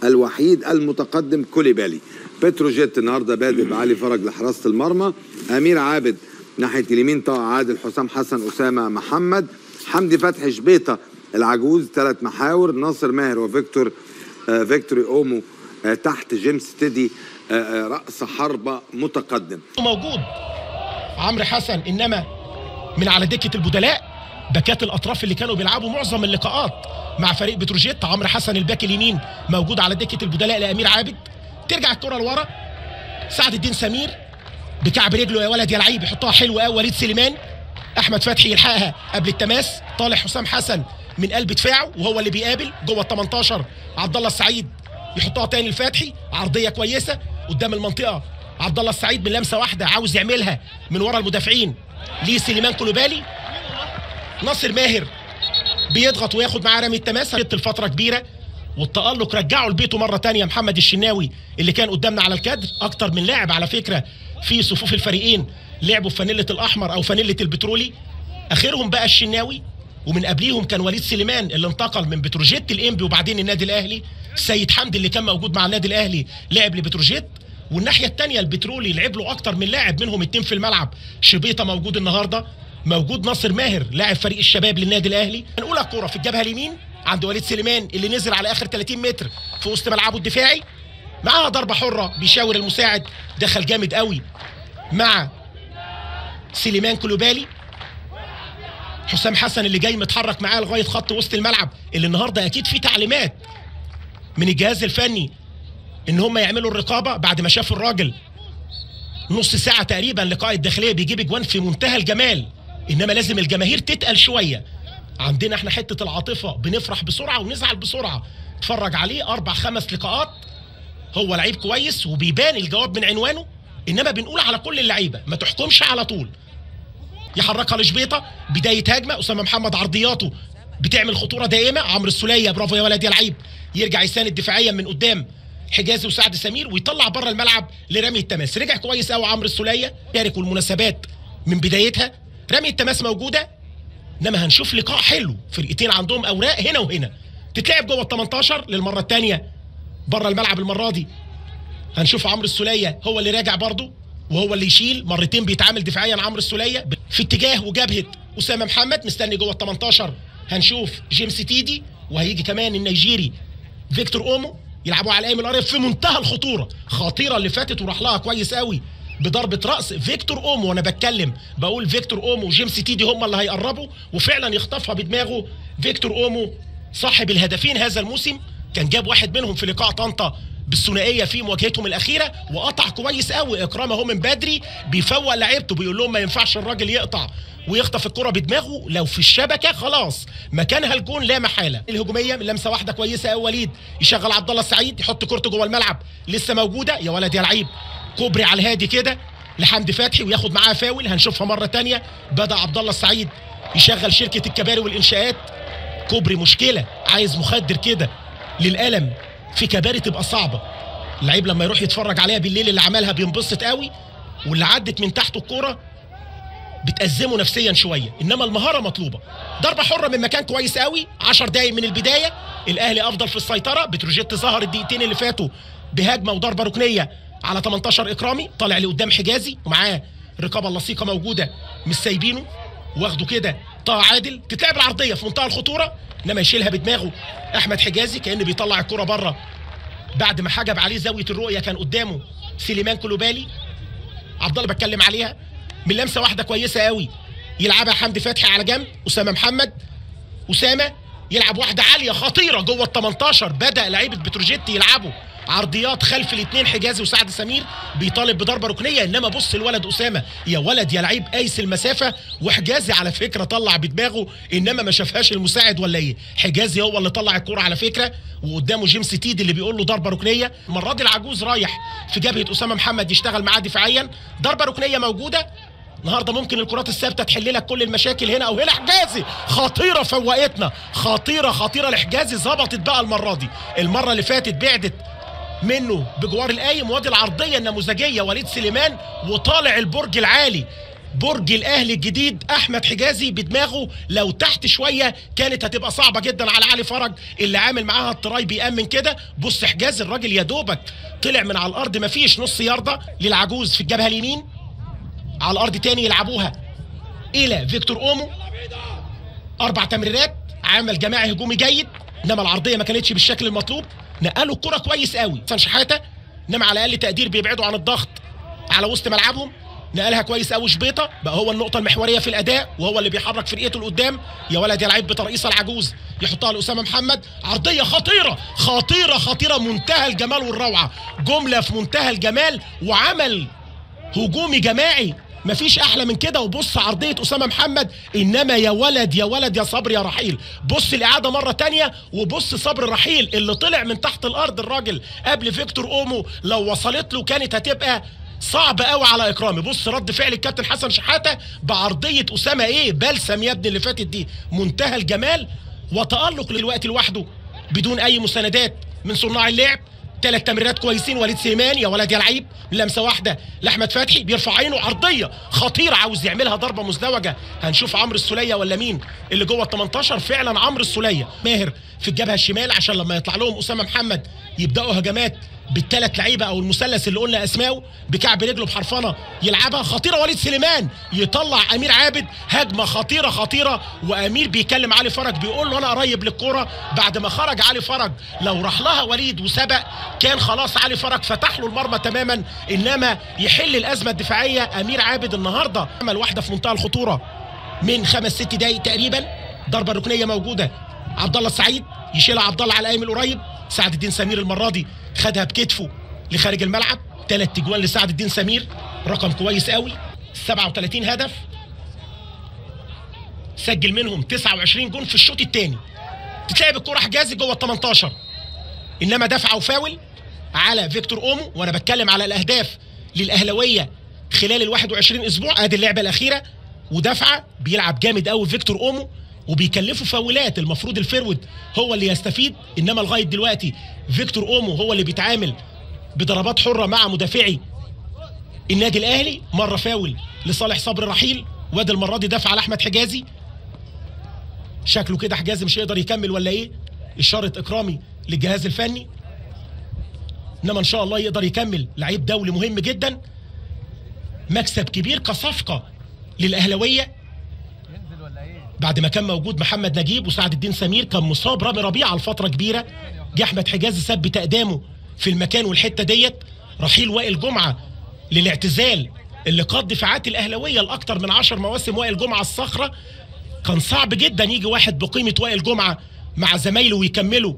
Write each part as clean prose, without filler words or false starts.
الوحيد المتقدم كوليبالي. بتروجيت النهارده بادئ بعلي فرج لحراسه المرمى، امير عابد ناحيه اليمين، طه عادل، حسام حسن، اسامه محمد، حمدي فتحي، شبيطه العجوز، 3 محاور، ناصر ماهر وفيكتور فيكتوري اومو تحت جيمس تيدي رأس حربة متقدم. موجود عمرو حسن، انما من على دكه البدلاء باكات الاطراف اللي كانوا بيلعبوا معظم اللقاءات مع فريق بتروجيت. عمرو حسن الباك اليمين موجود على دكه البدلاء لامير عابد. ترجع الكره لورا، سعد الدين سمير بكعب رجله يا ولد يا لعيب يحطها حلوه قوي. وليد سليمان، احمد فتحي يلحقها قبل التماس، طالع حسام حسن من قلب دفاعه وهو اللي بيقابل جوه ال 18. عبد الله السعيد يحطها تاني لفتحي، عرضيه كويسه قدام المنطقه. عبد الله السعيد من لمسه واحده عاوز يعملها من ورا المدافعين لسليمان كولوبالي. ناصر ماهر بيضغط وياخد معاه رمي التماس. الفتره كبيره والتألق رجعه لبيته مره ثانيه محمد الشناوي اللي كان قدامنا على الكادر. اكتر من لاعب على فكره في صفوف الفريقين لعبوا في فانيله الاحمر او فانيله البترولي، اخرهم بقى الشناوي، ومن قبليهم كان وليد سليمان اللي انتقل من بتروجيت الانبي وبعدين النادي الاهلي. سيد حمدي اللي كان موجود مع النادي الاهلي لعب لبتروجيت. والناحيه الثانيه البترولي لعب له اكتر من لاعب، منهم 2 في الملعب. شبيطه موجود النهارده، موجود ناصر ماهر لاعب فريق الشباب للنادي الاهلي. هنقول الكوره في الجبهه اليمين عند وليد سليمان اللي نزل على اخر 30 متر في وسط ملعبه الدفاعي، معاها ضربه حره بيشاور المساعد، دخل جامد قوي مع سليمان كولوبالي. حسام حسن اللي جاي متحرك معاه لغايه خط وسط الملعب، اللي النهارده اكيد في تعليمات من الجهاز الفني ان هم يعملوا الرقابه بعد ما شافوا الراجل نص ساعه تقريبا لقاء الداخليه بيجيب اجوان في منتهى الجمال، انما لازم الجماهير تتقل شويه. عندنا احنا حته العاطفه، بنفرح بسرعه ونزعل بسرعه. اتفرج عليه 4 5 لقاءات، هو لعيب كويس وبيبان الجواب من عنوانه، انما بنقول على كل اللعيبه ما تحكمش على طول. يحركها لشبيطه، بدايه هجمه. اسامه محمد عرضياته بتعمل خطوره دائمه. عمرو السوليه برافو يا ولد يا لعيب، يرجع يساند دفاعيا من قدام حجازي وسعد سمير ويطلع بره الملعب لرمي التماس. رجع كويس قوي عمرو السوليه، شارك والمناسبات من بدايتها. رمي التماس موجوده، انما هنشوف لقاء حلو. فرقتين عندهم اوراق هنا وهنا. تتلعب جوه ال 18 للمره الثانيه بره الملعب. المره دي هنشوف عمرو السوليه هو اللي راجع برضه وهو اللي يشيل. مرتين بيتعامل دفاعيا عمرو السوليه في اتجاه وجبهه اسامه محمد، مستني جوه ال 18. هنشوف جيمس تيدي وهيجي كمان النيجيري فيكتور اومو يلعبوا على الايم القريب في منتهى الخطوره. خطيره اللي فاتت وراح لها كويس قوي بضربه راس فيكتور اومو. وانا بتكلم بقول فيكتور اومو وجيمس تيدي هم اللي هيقربوا، وفعلا يخطفها بدماغه فيكتور اومو صاحب الهدفين هذا الموسم. كان جاب واحد منهم في لقاء طنطا بالثنائيه في مواجهتهم الاخيره، وقطع كويس قوي. اكرام اهو من بدري بيفوق لعيبته، بيقول لهم ما ينفعش الراجل يقطع ويخطف الكره بدماغه، لو في الشبكه خلاص مكانها الجون لا محاله. الهجوميه من لمسه واحده كويسه قوي. وليد يشغل عبد الله السعيد، يحط كورته جوه الملعب، لسه موجوده يا ولد يا لعيب. كوبري على الهادي كده لحمدي فتحي وياخد معاه فاول. هنشوفها مره ثانيه. بدا عبد الله السعيد يشغل شركه الكباري والانشاءات. كوبري مشكله، عايز مخدر كده للقلم. في كباري تبقى صعبه، اللعيب لما يروح يتفرج عليها بالليل اللي عملها بينبسط قوي، واللي عدت من تحته الكوره بتأزمه نفسيا شويه، انما المهاره مطلوبه. ضربه حره من مكان كويس قوي. 10 دقايق من البدايه الاهلي افضل في السيطره. بتروجيت ظهر الدقيقتين اللي فاتوا بهجمه وضربه ركنيه على 18. اكرامي طالع لقدام حجازي ومعاه الرقابه اللصيقه موجوده مش سايبينه، واخده كده طه عادل. تتلعب العرضيه في منتهى الخطوره، انما يشيلها بدماغه احمد حجازي كأنه بيطلع الكره بره بعد ما حجب عليه زاويه الرؤيه. كان قدامه سليمان كولوبالي. عبد الله بتكلم عليها من لمسه واحده كويسه قوي، يلعبها حمدي فتحي على جنب. اسامه محمد، اسامه يلعب واحده عاليه خطيره جوه ال 18. بدا لعيبه بتروجيت يلعبوا عرضيات خلف الاثنين حجازي وسعد سمير، بيطالب بضربه ركنيه، انما بص الولد اسامه يا ولد يا لعيب قايس المسافه. وحجازي على فكره طلع بدماغه، انما ما شافهاش المساعد ولا ايه. حجازي هو اللي طلع الكوره على فكره، وقدامه جيمس تيدي اللي بيقول له ضربه ركنيه. المره دي العجوز رايح في جبهه اسامه محمد يشتغل معاه دفاعيا. ضربه ركنيه موجوده. النهارده ممكن الكرات الثابته تحل لك كل المشاكل هنا او هنا. حجازي خطيره فوقتنا، خطيره خطيره لحجازي. ظبطت بقى المره دي، المره اللي فاتت بعدت منه بجوار القايم. وادي العرضيه النموذجيه وليد سليمان وطالع البرج العالي برج الاهلي الجديد احمد حجازي بدماغه لو تحت شويه كانت هتبقى صعبه جدا على علي فرج اللي عامل معاها التراي بيأمن كده. بص حجازي الراجل يا دوبك طلع من على الارض مفيش نص ياردة للعجوز في الجبهه اليمين. على الارض تاني يلعبوها الى فيكتور اومو. 4 تمريرات، عمل جماعي هجومي جيد، انما العرضيه ما كانتش بالشكل المطلوب. نقلوا الكره كويس قوي حسن شحاته، انما على اقل تقدير بيبعدوا عن الضغط على وسط ملعبهم. نقلها كويس قوي شبيطه، بقى هو النقطه المحوريه في الاداء وهو اللي بيحرك فرقته لقدام. يا ولد يا لعيب بترقيصه العجوز يحطها لاسامه محمد. عرضيه خطيره خطيره خطيره، منتهى الجمال والروعه، جمله في منتهى الجمال وعمل هجومي جماعي مفيش احلى من كده. وبص عرضيه اسامه محمد، انما يا ولد يا ولد يا صبري يا رحيل. بص الاعاده مره تانية، وبص صبري رحيل اللي طلع من تحت الارض الراجل قبل فيكتور اومو، لو وصلت له كانت هتبقى صعب قوي على اكرامي. بص رد فعل الكابتن حسن شحاته بعرضيه اسامه، ايه بلسم يا ابني اللي فاتت دي، منتهى الجمال وتالق للوقت لوحده بدون اي مساندات من صناع اللعب. 3 تمريرات كويسين. وليد سليمان يا ولد يا لعيب، لمسه واحده لاحمد فتحي بيرفع عينه، عرضيه خطيره عاوز يعملها ضربه مزدوجه. هنشوف عمرو السوليه ولا مين اللي جوه ال 18. فعلا عمرو السوليه ماهر في الجبهه الشمال عشان لما يطلع لهم اسامه محمد يبداوا هجمات بالثلاث لعيبه او المثلث اللي قلنا اسمائه، بكعب رجله بحرفنه يلعبها خطيره. وليد سليمان يطلع امير عابد، هجمه خطيره خطيره، وامير بيكلم علي فرج بيقول له انا قريب للكوره بعد ما خرج علي فرج. لو راح لها وليد وسبق كان خلاص علي فرج فتح له المرمى تماما، انما يحل الازمه الدفاعيه امير عابد. النهارده عمل واحده في منتهى الخطوره من 5-6 دقائق تقريبا. ضربه ركنيه موجوده، عبد الله السعيد يشيلها عبد الله على الايمن القريب. سعد الدين سمير المره دي خدها بكتفه لخارج الملعب. 3 اجوان لسعد الدين سمير، رقم كويس قوي. 37 هدف، سجل منهم 29 جون في الشوط الثاني. تتلعب الكره حجازي جوه ال 18، انما دفعه وفاول على فيكتور اومو. وانا بتكلم على الاهداف للاهلاويه خلال ال 21 اسبوع، ادي اللعبه الاخيره ودفعه بيلعب جامد قوي فيكتور اومو وبيكلفوا فاولات. المفروض الفيرود هو اللي يستفيد، انما لغايه دلوقتي فيكتور اومو هو اللي بيتعامل بضربات حره مع مدافعي النادي الاهلي. مره فاول لصالح صبري رحيل، وادي المره دي دفع على احمد حجازي. شكله كده حجازي مش هيقدر يكمل ولا ايه؟ اشاره اكرامي للجهاز الفني، انما ان شاء الله يقدر يكمل. لعيب دولي مهم جدا، مكسب كبير كصفقه للاهلاويه بعد ما كان موجود محمد نجيب وسعد الدين سمير. كان مصاب رامي ربيعه لفتره كبيره، جه احمد حجازي ثبت اقدامه في المكان والحته ديت. رحيل وائل جمعه للاعتزال اللي قاد دفاعات الاهلاويه لاكثر من 10 مواسم. وائل جمعه الصخره، كان صعب جدا يجي واحد بقيمه وائل جمعه مع زمايله ويكملوا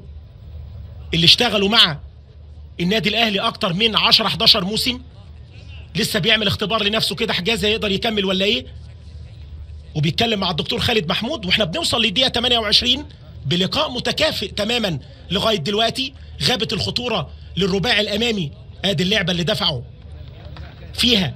اللي اشتغلوا مع النادي الاهلي اكتر من 10-11 موسم. لسه بيعمل اختبار لنفسه كده حجازي هيقدر يكمل ولا ايه. وبيتكلم مع الدكتور خالد محمود، واحنا بنوصل للدقيقه 28 بلقاء متكافئ تماما لغايه دلوقتي. غابت الخطوره للرباعي الامامي. ادي اللعبه اللي دفعوا فيها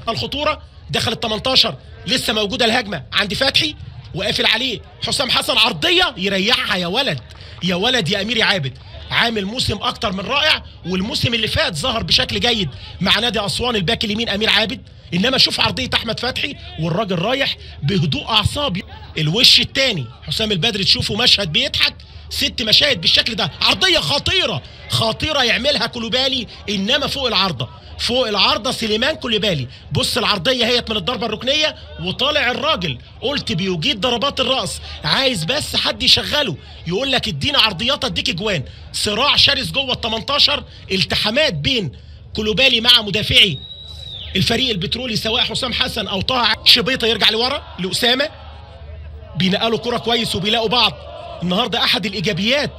الخطوره دخل ال 18. لسه موجوده الهجمه عند فتحي وقافل عليه حسام حسن، عرضيه يريحها. يا ولد يا ولد يا امير عابد، عامل موسم اكتر من رائع، والموسم اللي فات ظهر بشكل جيد مع نادي اسوان الباك اليمين امير عابد. انما شوف عرضيه احمد فتحي والراجل رايح بهدوء اعصاب. الوش الثاني حسام البدري تشوفه مشهد بيضحك. 6 مشاهد بالشكل ده، عرضيه خطيره خطيره يعملها كولوبالي، انما فوق العارضه فوق العارضه سليمان كولوبالي. بص العرضيه هيت من الضربه الركنيه وطالع الراجل، قلت بيجيد ضربات الراس، عايز بس حد يشغله يقول لك ادينا عرضيات اديك اجوان. صراع شرس جوه ال 18، التحامات بين كولوبالي مع مدافعي الفريق البترولي سواء حسام حسن او طه شبيطه. يرجع لورا لاسامه، بينقلوا كره كويس وبيلاقوا بعض. النهارده احد الايجابيات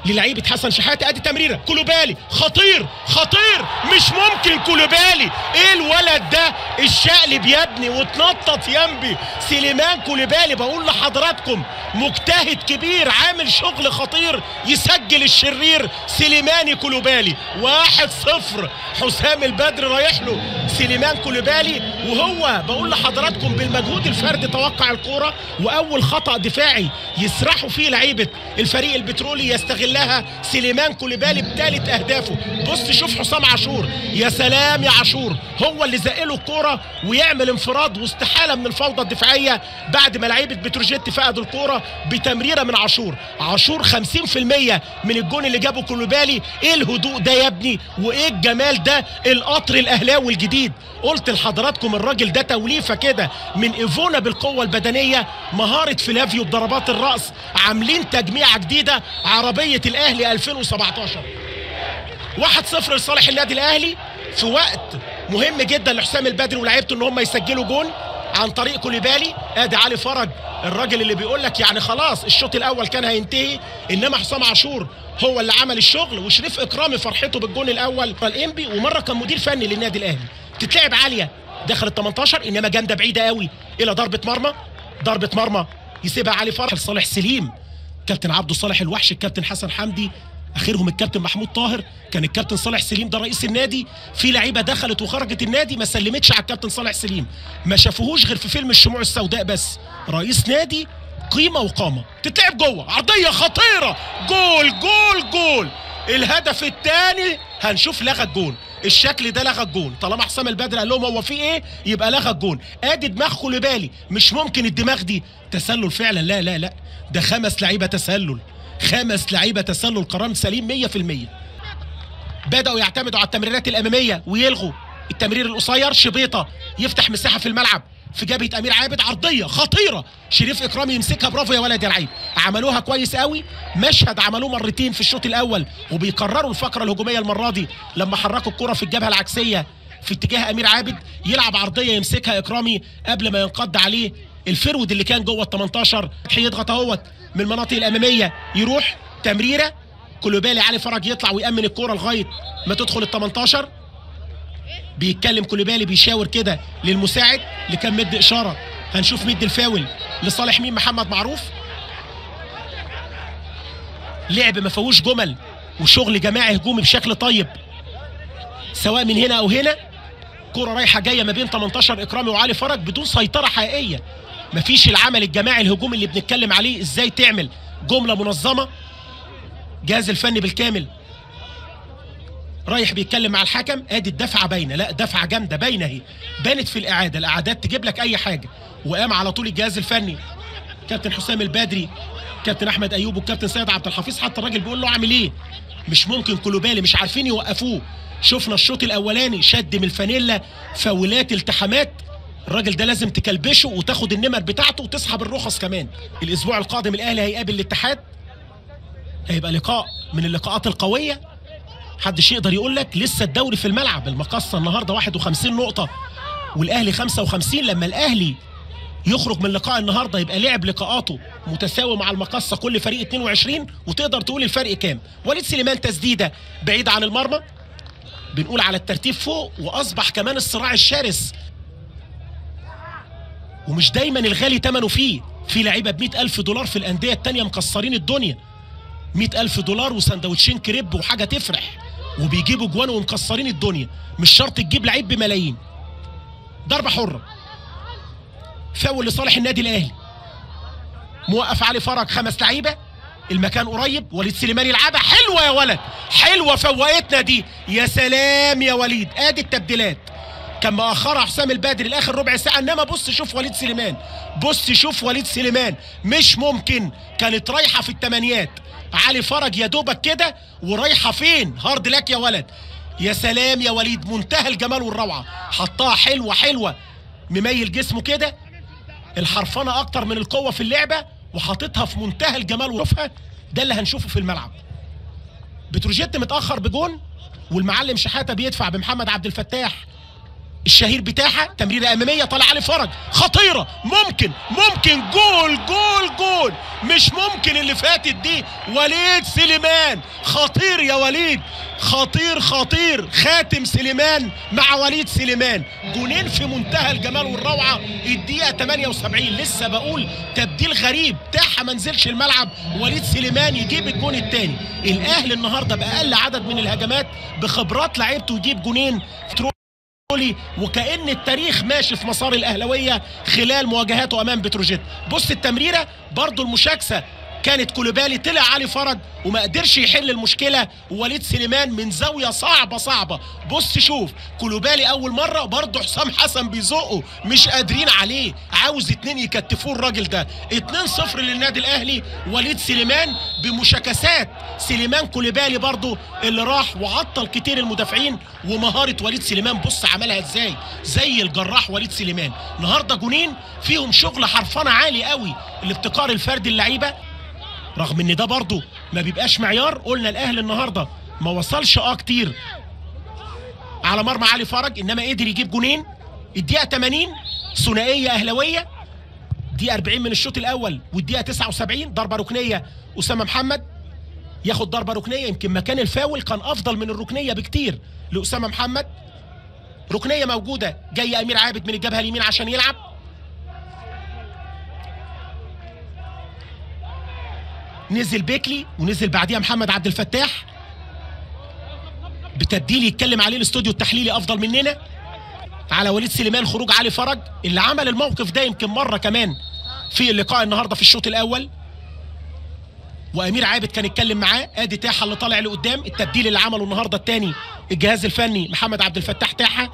للعيبه حسن شحاته. ادي تمريره كولوبالي خطير خطير، مش ممكن كولوبالي، ايه الولد ده الشقلب يا ابني وتنطط ينبي. سليمان كولوبالي بقول لحضراتكم مجتهد كبير، عامل شغل خطير، يسجل الشرير سليماني كولوبالي. 1-0 حسام البدري رايح له سليمان كوليبالي، وهو بقول لحضراتكم بالمجهود الفردي توقع الكوره، واول خطا دفاعي يسرحوا فيه لعيبه الفريق البترولي يستغلها سليمان كوليبالي بثالث اهدافه. بص شوف حسام عاشور، يا سلام يا عاشور، هو اللي زقله الكوره ويعمل انفراد واستحاله من الفوضى الدفاعيه بعد ما لعيبه بتروجيت فقدوا الكوره بتمريره من عاشور. عاشور 50% من الجون اللي جابه كوليبالي. ايه الهدوء ده يا ابني، وايه الجمال ده، القطر الاهلاوي الجديد. قلت لحضراتكم الراجل ده توليفه كده من ايفونا بالقوه البدنيه، مهاره فلافيو بضربات الراس، عاملين تجميعه جديده عربيه الاهلي 2017. 1-0 لصالح النادي الاهلي في وقت مهم جدا لحسام البدري ولاعيبته ان هم يسجلوا جون عن طريق كوليبالي. ادي علي فرج الراجل اللي بيقول لك يعني خلاص الشوط الاول كان هينتهي، انما حسام عاشور هو اللي عمل الشغل، وشريف اكرامي فرحته بالجون الاول الانبي، ومره كان مدير فني للنادي الاهلي. تتلعب عاليه داخل ال 18 انما جامده بعيده قوي الى ضربه مرمى. ضربه مرمى يسيبها علي فرج لصالح سليم، كابتن عبده صالح الوحش، الكابتن حسن حمدي، اخرهم الكابتن محمود طاهر، كان الكابتن صالح سليم ده رئيس النادي. في لعيبه دخلت وخرجت النادي ما سلمتش على الكابتن صالح سليم، ما شافوهوش غير في فيلم الشموع السوداء بس. رئيس نادي قيمه وقامه. تتلعب جوه عرضيه خطيره، جول جول جول. الهدف الثاني هنشوف لغى الجون، الشكل ده لغى الجون. طالما حسام البدري قال لهم هو في ايه يبقى لغى الجون. ادي دماغ خوليبالي، مش ممكن الدماغ دي تسلل فعلا، لا لا لا، ده 5 لعيبه تسلل، 5 لعيبه تسلل، قرار سليم 100%. بداوا يعتمدوا على التمريرات الاماميه ويلغوا التمرير القصير. شبيطه يفتح مساحه في الملعب في جبهه امير عابد، عرضيه خطيره، شريف اكرامي يمسكها، برافو يا ولد يا لعيب. عملوها كويس قوي. مشهد عملوه مرتين في الشوط الاول وبيكرروا الفقره الهجوميه المره دي لما حركوا الكره في الجبهه العكسيه في اتجاه امير عابد، يلعب عرضيه يمسكها اكرامي قبل ما ينقض عليه الفرود اللي كان جوه ال 18. يضغط اهوت من المناطق الاماميه، يروح تمريره كوليبالي، علي فرج يطلع ويامن الكوره لغايه ما تدخل ال 18. بيتكلم كوليبالي بيشاور كده للمساعد اللي كان مدي اشاره. هنشوف مدي الفاول لصالح مين؟ محمد معروف. لعب ما فيهوش جمل وشغل جماعي هجومي بشكل طيب سواء من هنا او هنا. كوره رايحه جايه ما بين 18 اكرامي وعلي فرج بدون سيطره حقيقيه. مفيش العمل الجماعي الهجومي اللي بنتكلم عليه، ازاي تعمل جمله منظمه. جهاز الفني بالكامل رايح بيتكلم مع الحكم. ادي الدفعه باينه، لا دفعه جامده باينه اهي، بانت في الاعاده، الاعادات تجيب لك اي حاجه. وقام على طول الجهاز الفني كابتن حسام البدري، كابتن احمد ايوب والكابتن سيد عبد الحفيظ، حتى الراجل بيقول له اعمل ايه؟ مش ممكن كوليبالي مش عارفين يوقفوه. شفنا الشوط الاولاني شد من الفانيلا، فاولات، التحامات. الراجل ده لازم تكلبشه وتاخد النمر بتاعته وتسحب الرخص كمان. الاسبوع القادم الاهلي هيقابل الاتحاد، هيبقى لقاء من اللقاءات القويه. محدش يقدر يقول لك لسه الدوري في الملعب. المقصه النهارده 51 نقطه والاهلي 55. لما الاهلي يخرج من لقاء النهارده يبقى لعب لقاءاته متساوي مع المقصه، كل فريق 22، وتقدر تقول الفرق كام. وليد سليمان تسديده بعيد عن المرمى. بنقول على الترتيب فوق، واصبح كمان الصراع الشرس، ومش دايما الغالي ثمنه فيه. في لعيبه ب 100,000 دولار في الانديه الثانيه مكسرين الدنيا، 100,000 دولار وسندوتشين كريب وحاجه تفرح، وبيجيبوا جوان ومكسرين الدنيا. مش شرط تجيب لعيب بملايين. ضربه حره، فاول لصالح النادي الاهلي. موقف علي فرج 5 لعيبه، المكان قريب. وليد سليمان يلعبها حلوه يا ولد، حلوه، فوقتنا دي، يا سلام يا وليد. ادي التبديلات كان مأخرها حسام البدري لاخر ربع ساعه، انما بص شوف وليد سليمان، بص شوف وليد سليمان، مش ممكن. كانت رايحه في الثمانيات، علي فرج يا دوبك كده، ورايحه فين؟ هارد لك يا ولد، يا سلام يا وليد، منتهى الجمال والروعه. حطها حلوه حلوه، مميل جسمه كده، الحرفنه اكتر من القوه في اللعبه، وحاططها في منتهى الجمال والرفقه. ده اللي هنشوفه في الملعب. بتروجيت متاخر بجون، والمعلم شحاته بيدفع بمحمد عبد الفتاح الشهير بتاعها، تمريره اماميه طالع علي فرج خطيره، ممكن جول جول جول، مش ممكن اللي فاتت دي. وليد سليمان خطير يا وليد، خطير خاتم سليمان مع وليد سليمان، جونين في منتهى الجمال والروعه. الدقيقه 78 لسه بقول تبديل غريب، تاحه ما نزلش الملعب، وليد سليمان يجيب الجون الثاني. الاهلي النهارده باقل عدد من الهجمات بخبرات لعيبته يجيب جونين، وكأن التاريخ ماشي في مسار الاهلاويه خلال مواجهاته امام بتروجيت. بص التمريره برضو المشاكسه كانت كوليبالي، طلع علي فرج وما قدرش يحل المشكله، ووليد سليمان من زاويه صعبه. بص شوف كوليبالي اول مره برضه حسام حسن بيزقه، مش قادرين عليه، عاوز اتنين يكتفوه الراجل ده. 2-0 للنادي الاهلي. وليد سليمان بمشاكسات سليمان كوليبالي برضه اللي راح وعطل كتير المدافعين، ومهاره وليد سليمان بص عملها ازاي، زي الجراح وليد سليمان. النهارده جونين فيهم شغل حرفنه عالي قوي، الابتكار الفردي اللعيبه، رغم ان ده برضه ما بيبقاش معيار. قلنا الاهلي النهارده ما وصلش كتير على مرمى علي فرج، انما قدر يجيب جونين. الدقيقه 80 ثنائيه اهلاويه، دقيقه 40 من الشوط الاول، والدقيقه 79 ضربه ركنيه اسامه محمد ياخد ضربه ركنيه، يمكن مكان الفاول كان افضل من الركنيه بكتير لاسامه محمد. ركنيه موجوده، جاي امير عابد من الجبهه اليمين عشان يلعب، نزل بيكلي ونزل بعديها محمد عبد الفتاح بتبديل يتكلم عليه الاستوديو التحليلي افضل مننا على وليد سليمان. خروج علي فرج اللي عمل الموقف ده يمكن مره كمان في اللقاء النهارده في الشوط الاول، وامير عابد كان يتكلم معاه. ادي تاحه اللي طالع لقدام، التبديل اللي عمله النهارده الثاني الجهاز الفني محمد عبد الفتاح تاحه.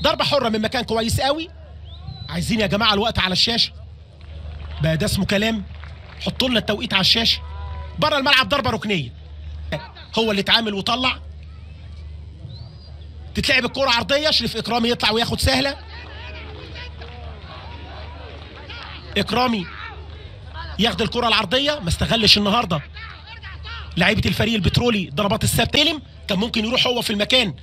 ضربه حره من مكان كويس قوي. عايزين يا جماعه الوقت على الشاشه بقى، ده اسمه كلام؟ حطوا لنا التوقيت على الشاشه. بره الملعب ضربه ركنيه، هو اللي اتعامل وطلع. تتلعب الكره عرضيه، شريف اكرامي يطلع وياخد سهله. اكرامي ياخد الكره العرضيه، ما استغلش النهارده لعيبه الفريق البترولي ضربات الثابته. كان ممكن يروح هو في المكان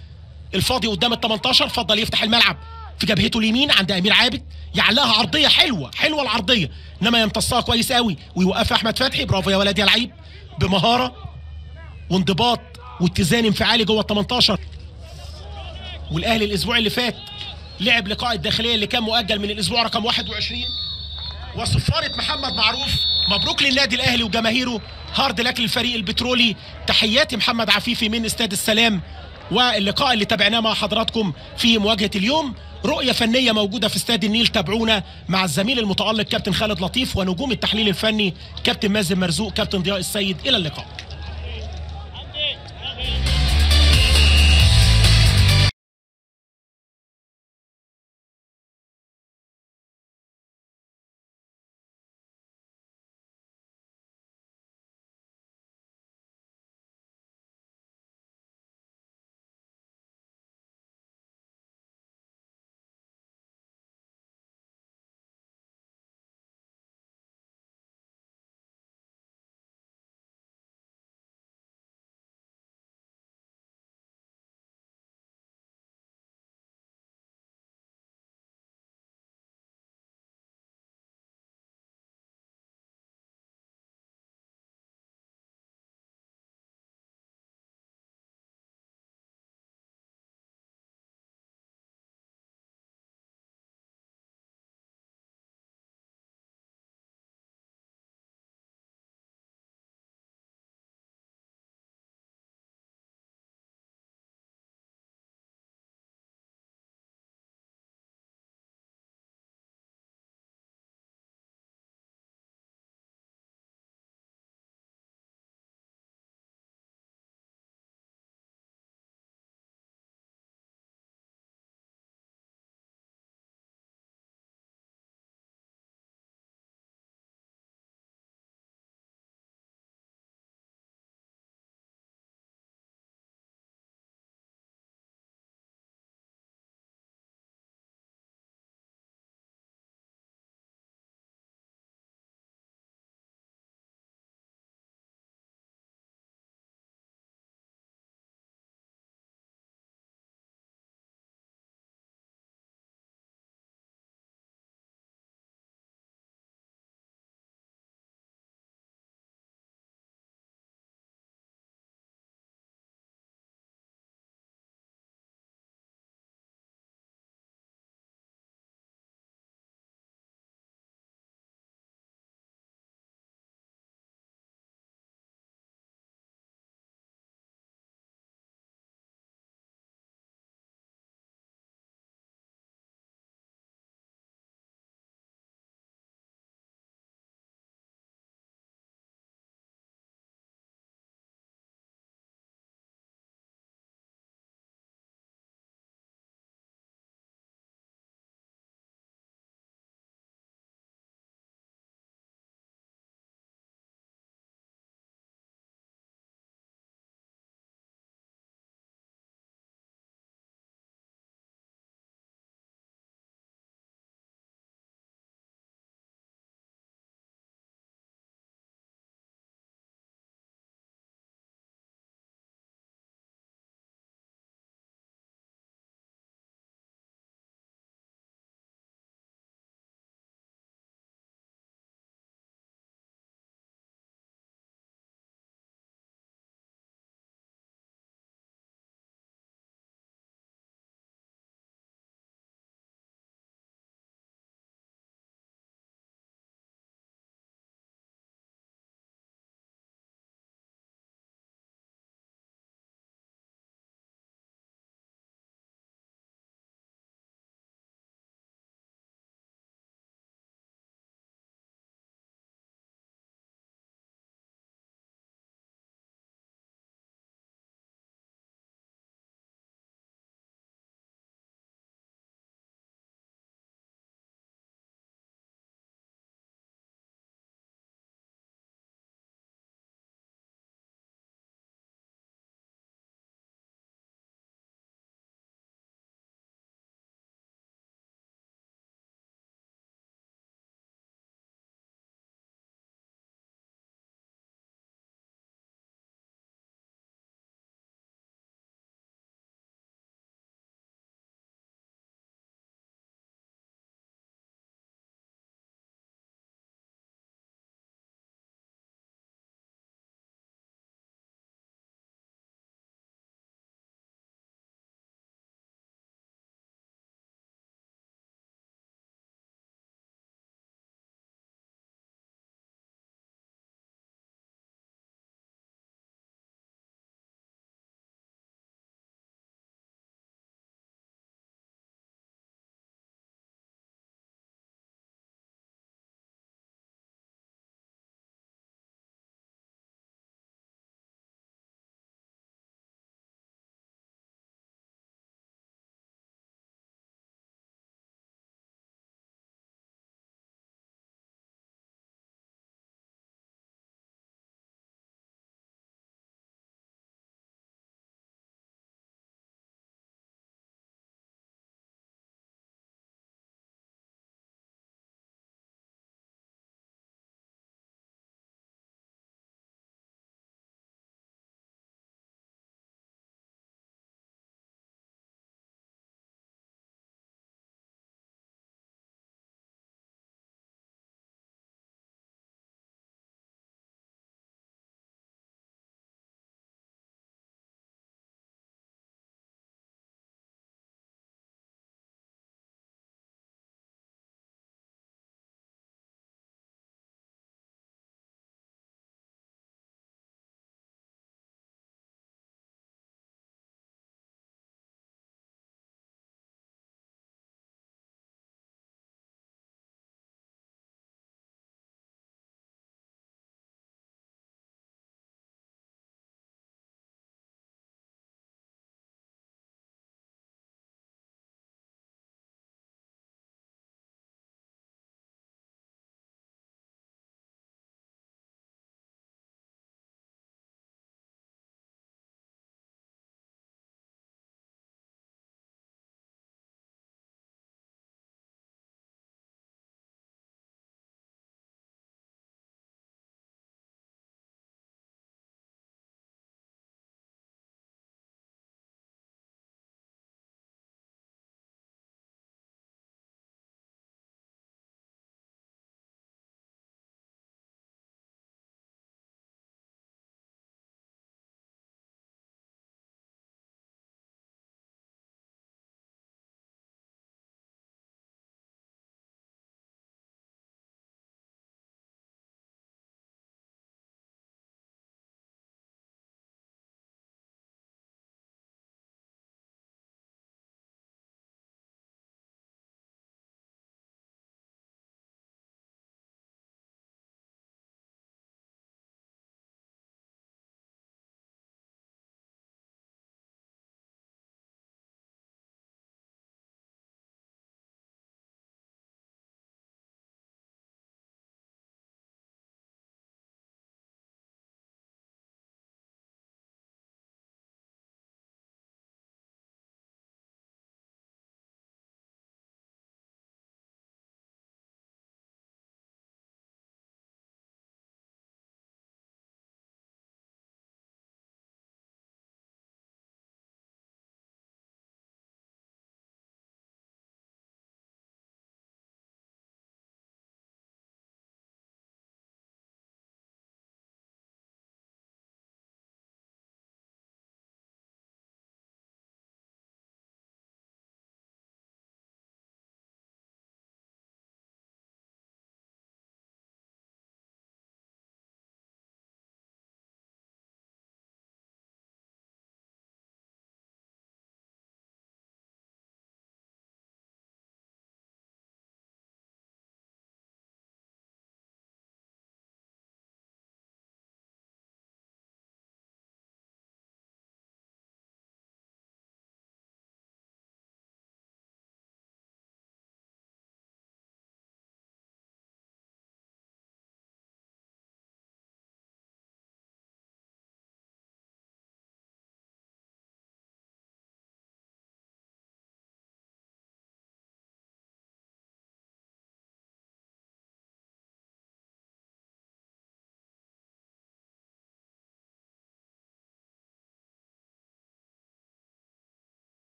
الفاضي قدام ال 18، فضل يفتح الملعب في جبهته اليمين عند امير عابد، يعلقها عرضيه حلوه العرضيه، انما يمتصها كويس قوي ويوقفها احمد فتحي. برافو يا ولد يا لعيب، بمهاره وانضباط واتزان انفعالي جوه ال 18. والاهلي الاسبوع اللي فات لعب لقاء الداخليه اللي كان مؤجل من الاسبوع رقم 21، وصفاره محمد معروف. مبروك للنادي الاهلي وجماهيره، هارد لك للفريق البترولي. تحياتي محمد عفيفي من استاد السلام. واللقاء اللي تابعناه مع حضراتكم في مواجهه اليوم رؤيه فنيه موجوده في استاد النيل، تابعونا مع الزميل المتالق كابتن خالد لطيف ونجوم التحليل الفني كابتن مازن مرزوق كابتن ضياء السيد. الى اللقاء.